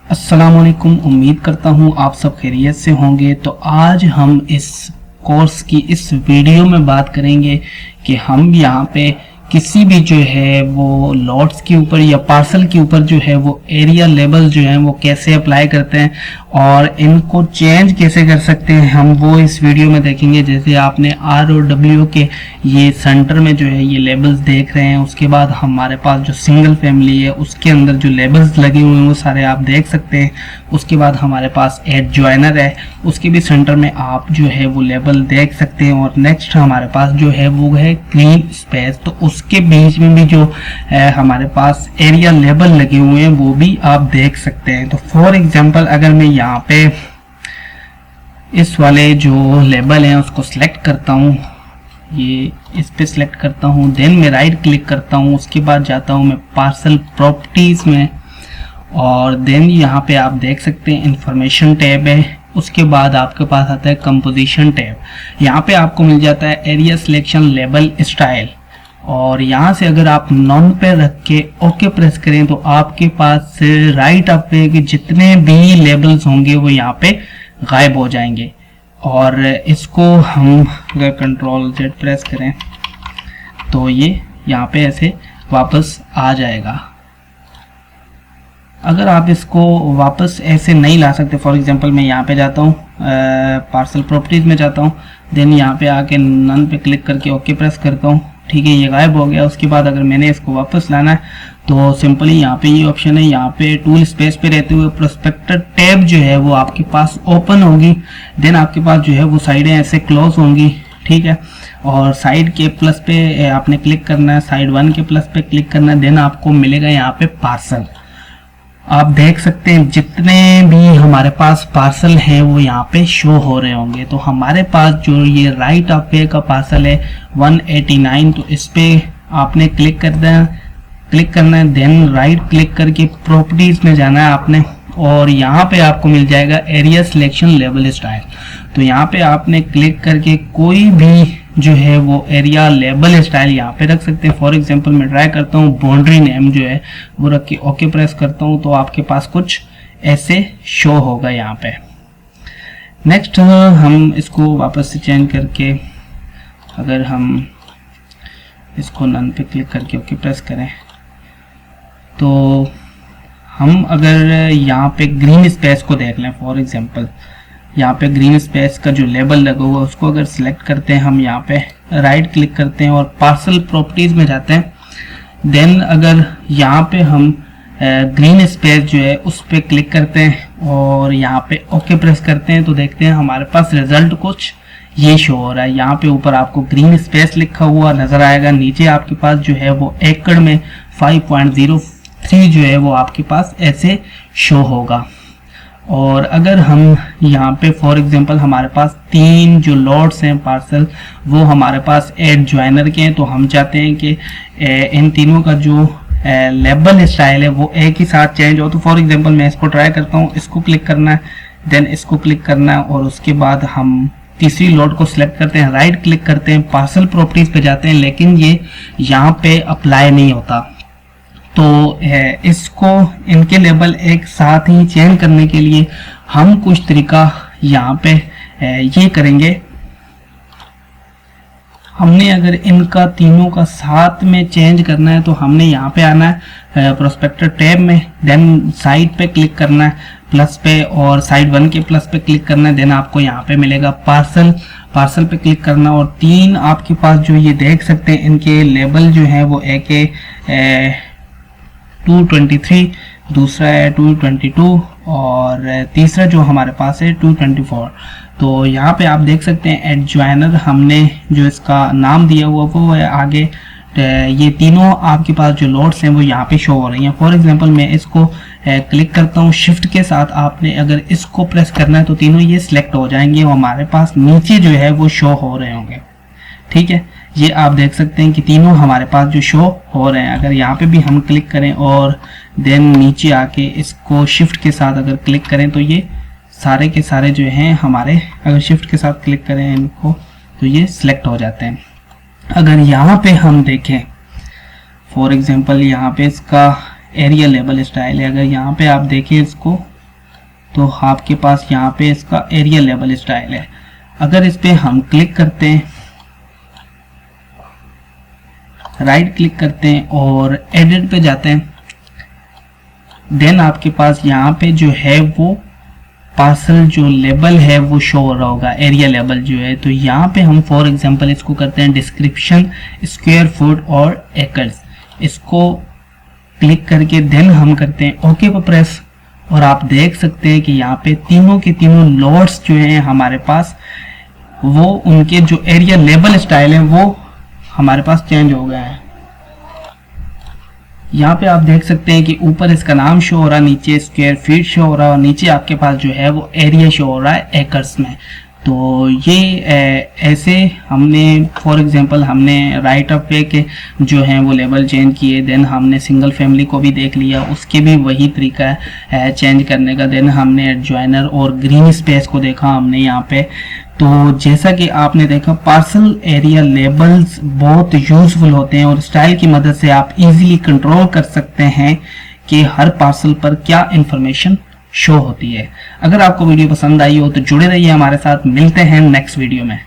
अस्सलामुअलैकुम। उम्मीद करता हूँ आप सब खैरियत से होंगे। तो आज हम इस कोर्स की इस वीडियो में बात करेंगे कि हम यहाँ पे किसी भी जो है वो लॉट्स के ऊपर या पार्सल के ऊपर जो है वो एरिया लेबल जो है वो कैसे अप्लाई करते हैं और इनको चेंज कैसे कर सकते हैं, हम वो इस वीडियो में देखेंगे। जैसे आपने आर और डब्ल्यू के ये सेंटर में जो है ये लेबल्स देख रहे हैं, उसके बाद हमारे पास जो सिंगल फैमिली है उसके अंदर जो लेबल्स लगे हुए हैं वो सारे आप देख सकते हैं। उसके बाद हमारे पास एड ज्वाइनर है, उसके भी सेंटर में आप जो है वो लेबल देख सकते हैं। और नेक्स्ट हमारे पास जो है वो है ग्रीन स्पेस, तो उसके बीच में भी जो हमारे पास एरिया लेबल लगे हुए हैं वो भी आप देख सकते हैं। तो फॉर एग्जांपल अगर मैं यहाँ पे इस वाले जो लेबल हैं उसको सिलेक्ट करता हूँ, ये इस पे सिलेक्ट करता हूँ, देन मैं राइट क्लिक करता हूँ, उसके बाद जाता हूँ मैं पार्सल प्रॉपर्टीज में और देन यहाँ पे आप देख सकते हैं इंफॉर्मेशन टैब है। उसके बाद आपके पास आता है कंपोजिशन टैब, यहाँ पे आपको मिल जाता है एरिया सिलेक्शन लेबल स्टाइल। और यहाँ से अगर आप नॉन पे रख के ओके प्रेस करें तो आपके पास राइट अप पे कि जितने भी लेबल्स होंगे वो यहाँ पे गायब हो जाएंगे। और इसको हम अगर कंट्रोल जेड प्रेस करें तो ये यहाँ पे ऐसे वापस आ जाएगा। अगर आप इसको वापस ऐसे नहीं ला सकते, फॉर एग्जांपल मैं यहाँ पे जाता हूँ, पार्सल प्रॉपर्टीज में जाता हूँ, देन यहाँ पे आके नन पे क्लिक करके ओके प्रेस करता हूँ, ठीक है, ये गायब हो गया। उसके बाद अगर मैंने इसको वापस लाना है तो सिंपली यहाँ पे ये ऑप्शन है, यहाँ पे टूल स्पेस पे रहते हुए प्रोस्पेक्टर टैब जो है वो आपके पास ओपन होगी। देन आपके पास जो है वो साइडें ऐसे क्लोज होंगी, ठीक है। और साइड के प्लस पे आपने क्लिक करना है, साइड 1 के प्लस पे क्लिक करना है, देन आपको मिलेगा यहाँ पे पार्सल। आप देख सकते हैं जितने भी हमारे पास पार्सल हैं वो यहाँ पे शो हो रहे होंगे। तो हमारे पास जो ये राइट अप पे का पार्सल है 189, तो इस पे आपने क्लिक करना है, देन राइट क्लिक करके प्रॉपर्टीज में जाना है आपने और यहाँ पे आपको मिल जाएगा एरिया सिलेक्शन लेबल स्टाइल। तो यहाँ पे आपने क्लिक करके कोई भी जो है वो एरिया लेबल स्टाइल यहाँ पे रख सकते हैं। फॉर एग्जांपल मैं ट्राई करता हूँ बाउंड्री नेम जो है वो रख के ओके प्रेस करता हूँ तो आपके पास कुछ ऐसे शो होगा यहाँ पे। नेक्स्ट हम इसको वापस से चेंज करके अगर हम इसको नन पे क्लिक करके ओके प्रेस करें तो हम अगर यहाँ पे ग्रीन स्पेस को देख लें, फॉर एग्जांपल यहाँ पे ग्रीन स्पेस का जो लेबल लगा हुआ है उसको अगर सिलेक्ट करते हैं, हम यहाँ पे राइट क्लिक करते हैं और पार्सल प्रॉपर्टीज में जाते हैं, देन अगर यहाँ पे हम ग्रीन स्पेस जो है उस पर क्लिक करते हैं और यहाँ पे ओके प्रेस करते हैं तो देखते हैं हमारे पास रिजल्ट कुछ ये शो हो रहा है। यहाँ पे ऊपर आपको ग्रीन स्पेस लिखा हुआ नजर आएगा, नीचे आपके पास जो है वो एकड़ में 5.03 जो है वो आपके पास ऐसे शो होगा। और अगर हम यहाँ पे फॉर एग्जांपल हमारे पास 3 जो लॉट्स हैं पार्सल वो हमारे पास एड ज्वाइनर के हैं, तो हम चाहते हैं कि इन तीनों का जो लेबल स्टाइल है वो एक ही साथ चेंज हो। तो फॉर एग्जांपल मैं इसको ट्राई करता हूँ, इसको क्लिक करना है, देन इसको क्लिक करना है और उसके बाद हम तीसरी लॉट को सिलेक्ट करते हैं, राइट क्लिक करते हैं, पार्सल प्रॉपर्टीज पे जाते हैं, लेकिन ये यहाँ पे अप्लाई नहीं होता। तो इसको इनके लेबल एक साथ ही चेंज करने के लिए हम कुछ तरीका यहाँ पे ये करेंगे। हमने अगर इनका तीनों का साथ में चेंज करना है तो हमने यहाँ पे आना है प्रोस्पेक्टर टैब में, देन साइड पे क्लिक करना है प्लस पे और साइड 1 के प्लस पे क्लिक करना है, देन आपको यहाँ पे मिलेगा पार्सल पे क्लिक करना और 3 आपके पास जो ये देख सकते हैं इनके लेबल जो है वो एक 223, दूसरा है 222 और तीसरा जो हमारे पास है 224। तो यहाँ पे आप देख सकते हैं एड ज्वाइनर हमने जो इसका नाम दिया हुआ वो है आगे। ये तीनों आपके पास जो लॉट्स हैं वो यहाँ पे शो हो रही हैं। फॉर एग्जांपल मैं इसको क्लिक करता हूँ शिफ्ट के साथ, आपने अगर इसको प्रेस करना है तो तीनों ये सिलेक्ट हो जाएंगे और हमारे पास नीचे जो है वो शो हो रहे होंगे, ठीक है। ये आप देख सकते हैं कि तीनों हमारे पास जो शो हो रहे हैं। अगर यहाँ पे भी हम क्लिक करें और देन नीचे आके इसको शिफ्ट के साथ अगर क्लिक करें तो ये सारे के सारे जो हैं हमारे, अगर शिफ्ट के साथ क्लिक करें इनको तो ये सिलेक्ट हो जाते हैं। अगर यहाँ पे हम देखें फॉर एग्जांपल यहाँ पे इसका एरिया लेबल स्टाइल है, अगर यहाँ पे आप देखें इसको तो आपके पास यहाँ पे इसका एरिया लेबल स्टाइल है। अगर इस पे हम क्लिक करते हैं, राइट क्लिक करते हैं और एडिट पे जाते हैं, देन आपके पास यहाँ पे जो है वो पार्सल जो लेबल है वो शो हो रहा होगा, एरिया लेबल जो है। तो यहाँ पे हम फॉर एग्जांपल इसको करते हैं डिस्क्रिप्शन स्क्वायर फुट और एकर्स, इसको क्लिक करके देन हम करते हैं ओके पर प्रेस, और आप देख सकते हैं कि यहाँ पे तीनों के तीनों लॉट्स जो हैं हमारे पास, वो उनके जो एरिया लेबल स्टाइल है वो हमारे पास चेंज हो गया है। यहाँ पे आप देख सकते हैं कि ऊपर इसका नाम शो हो रहा है, नीचे स्क्वायर फीट शो हो रहा है और नीचे आपके पास जो है वो एरिया शो हो रहा है एकर्स में। तो ये ऐसे हमने फॉर एग्जांपल हमने राइट ऑफ वे के जो हैं वो लेवल चेंज किए, देन हमने सिंगल फैमिली को भी देख लिया, उसके भी वही तरीका है चेंज करने का। देन हमने एडजॉइनर और ग्रीन स्पेस को देखा हमने यहाँ पे। तो जैसा कि आपने देखा पार्सल एरिया लेबल्स बहुत यूजफुल होते हैं और स्टाइल की मदद से आप इजीली कंट्रोल कर सकते हैं कि हर पार्सल पर क्या इंफॉर्मेशन शो होती है। अगर आपको वीडियो पसंद आई हो तो जुड़े रहिए हमारे साथ, मिलते हैं नेक्स्ट वीडियो में।